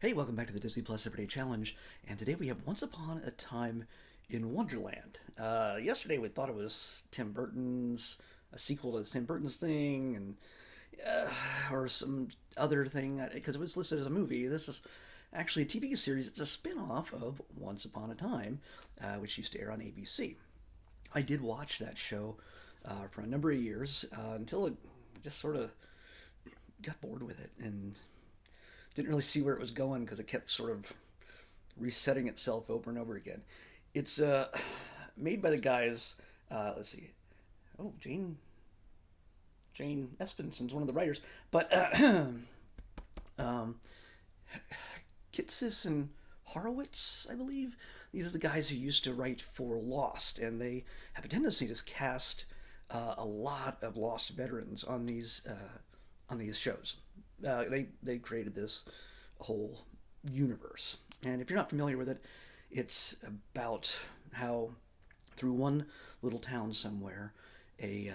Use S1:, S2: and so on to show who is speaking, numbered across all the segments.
S1: Hey, welcome back to the Disney Plus Everyday Challenge, and today we have Once Upon a Time in Wonderland. Yesterday we thought it was Tim Burton's, a sequel to Tim Burton's thing, and or some other thing, because it was listed as a movie. This is actually a TV series. It's a spin-off of Once Upon a Time, which used to air on ABC. I did watch that show for a number of years until it just sort of got bored with it and didn't really see where it was going because it kept sort of resetting itself over and over again. It's made by the guys. Let's see. Oh, Jane Espenson's one of the writers, but um, Kitsis and Horowitz, I believe. These are the guys who used to write for Lost, and they have a tendency to cast a lot of Lost veterans on these shows. They created this whole universe, and if you're not familiar with it, it's about how through one little town somewhere, a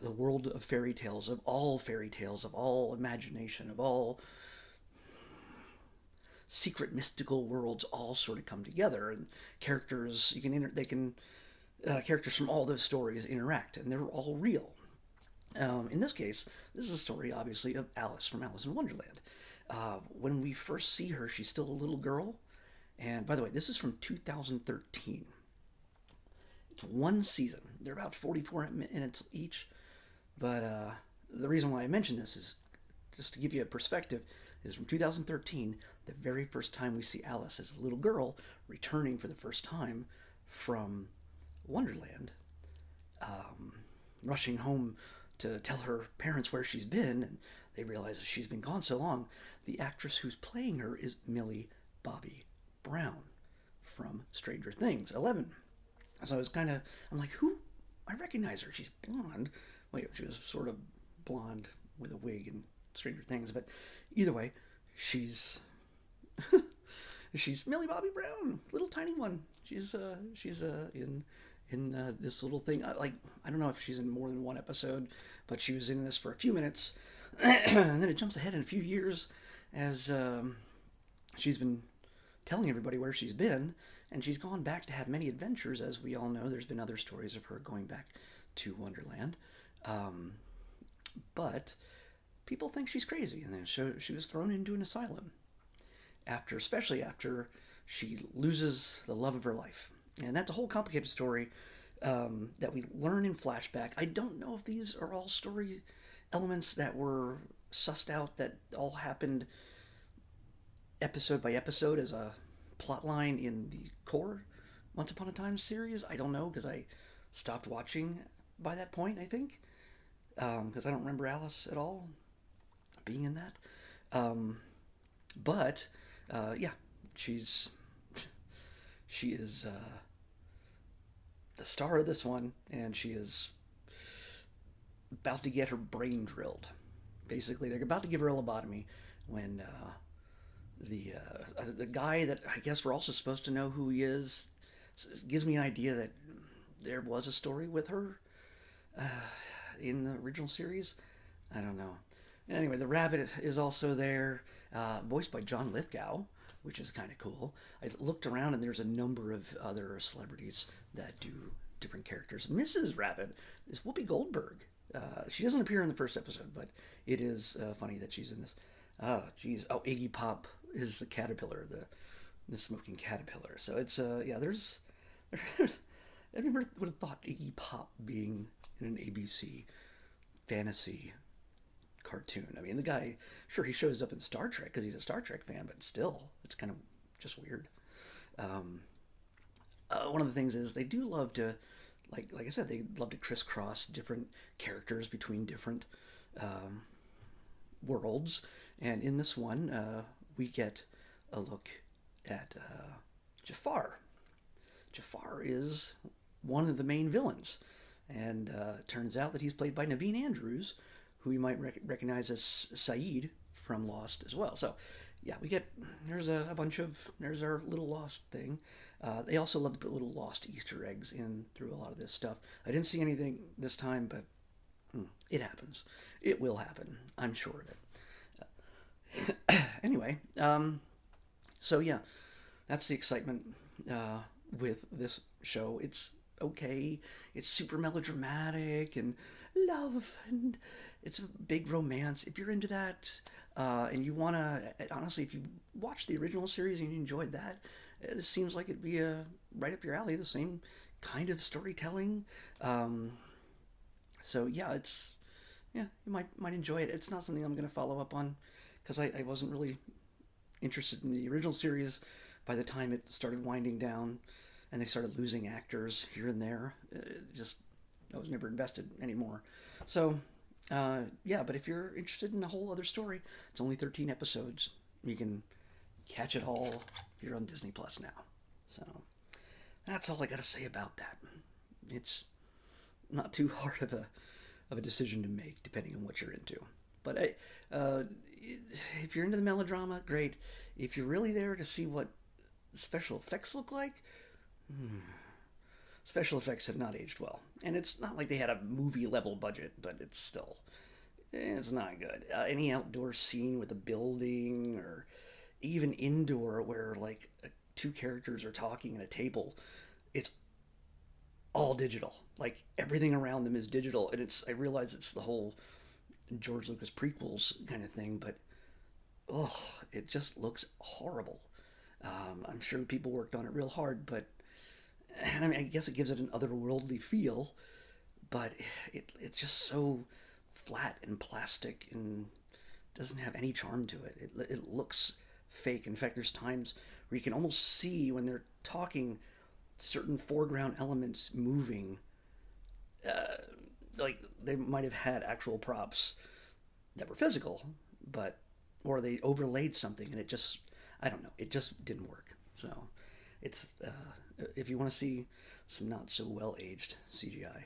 S1: the world of fairy tales, of all imagination, of all secret mystical worlds, all sort of come together, and characters you can they can characters from all those stories interact, and they're all real. In this case, this is a story, obviously, of Alice from Alice in Wonderland. When we first see her, she's still a little girl. And by the way, this is from 2013. It's one season. They're about 44 minutes each. But the reason why I mention this is just to give you a perspective. Is from 2013, the very first time we see Alice as a little girl returning for the first time from Wonderland, rushing home to tell her parents where she's been, and they realize that she's been gone so long. The actress who's playing her is Millie Bobby Brown from Stranger Things 11. So I'm like, who? I recognize her. She's blonde. Wait, she was sort of blonde with a wig in Stranger Things, but either way, she's she's Millie Bobby Brown, little tiny one. She's in this little thing. I don't know if she's in more than one episode, but she was in this for a few minutes, and then it jumps ahead in a few years as she's been telling everybody where she's been, and she's gone back to have many adventures. As we all know, there's been other stories of her going back to Wonderland, but people think she's crazy, and then she was thrown into an asylum especially after she loses the love of her life. And that's a whole complicated story that we learn in flashback. I don't know if these are all story elements that were sussed out that all happened episode by episode as a plot line in the core Once Upon a Time series. I don't know because I stopped watching by that point, I think, because I don't remember Alice at all being in that. But yeah, she is the star of this one, and she is about to get her brain drilled. Basically, they're about to give her a lobotomy when the guy that I guess we're also supposed to know who he is gives me an idea that there was a story with her in the original series. I don't know. Anyway, the rabbit is also there, voiced by John Lithgow, which is kind of cool. I looked around and there's a number of other celebrities that do different characters. Mrs. Rabbit is Whoopi Goldberg. She doesn't appear in the first episode, but it is funny that she's in this. Oh, geez. Oh, Iggy Pop is the caterpillar, the smoking caterpillar. So it's yeah. There's I never would have thought Iggy Pop being in an ABC fantasy cartoon. I mean, the guy, sure, he shows up in Star Trek because he's a Star Trek fan, but still, it's kind of just weird. One of the things is they do love to, like I said, they love to crisscross different characters between different worlds. And in this one, we get a look at Jafar. Jafar is one of the main villains, and it turns out that he's played by Naveen Andrews, who you might recognize as Saeed from Lost as well. So, yeah, there's there's our little Lost thing. They also love to put little Lost Easter eggs in through a lot of this stuff. I didn't see anything this time, but it happens. It will happen. I'm sure of it. Anyway, so yeah, that's the excitement uh, with this show. It's okay. It's super melodramatic and love, and it's a big romance. If you're into that, and you wanna, honestly, if you watched the original series and you enjoyed that, this seems like it'd be right up your alley. The same kind of storytelling. Um, so yeah, you might enjoy it. It's not something I'm gonna follow up on because I wasn't really interested in the original series by the time it started winding down and they started losing actors here and there. Just I was never invested anymore. So yeah, but if you're interested in a whole other story, it's only 13 episodes. You can catch it all if you're on Disney Plus now. So that's all I got to say about that. It's not too hard of a decision to make, depending on what you're into. But if you're into the melodrama, great. If you're really there to see what special effects look like, special effects have not aged well. And it's not like they had a movie level budget, but it's not good. Any outdoor scene with a building or even indoor where like two characters are talking at a table, it's all digital. Like everything around them is digital, and I realize it's the whole George Lucas prequels kind of thing, but oh, it just looks horrible. I'm sure the people worked on it real hard, but I mean, I guess it gives it an otherworldly feel, but it's just so flat and plastic and doesn't have any charm to it. It looks fake. In fact, there's times where you can almost see when they're talking certain foreground elements moving. Uh, like they might have had actual props that were physical, but or they overlaid something and it just I don't know, it just didn't work. So it's if you want to see some not so well aged CGI,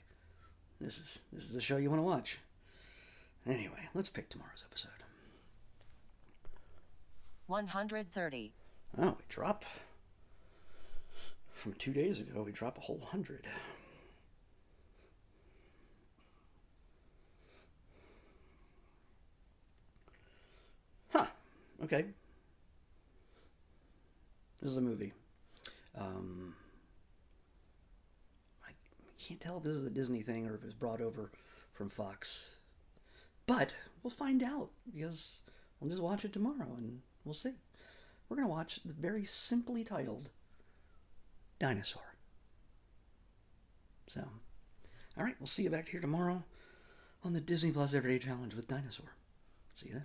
S1: this is a show you want to watch. Anyway, let's pick tomorrow's episode.
S2: 130.
S1: Oh, we drop from 2 days ago. We drop a whole 100. Huh. Okay. This is a movie. Um, I can't tell if this is a Disney thing or if it's brought over from Fox. But we'll find out because we'll just watch it tomorrow and we'll see. We're going to watch the very simply titled Dinosaur. So, all right, we'll see you back here tomorrow on the Disney Plus Everyday Challenge with Dinosaur. See you then.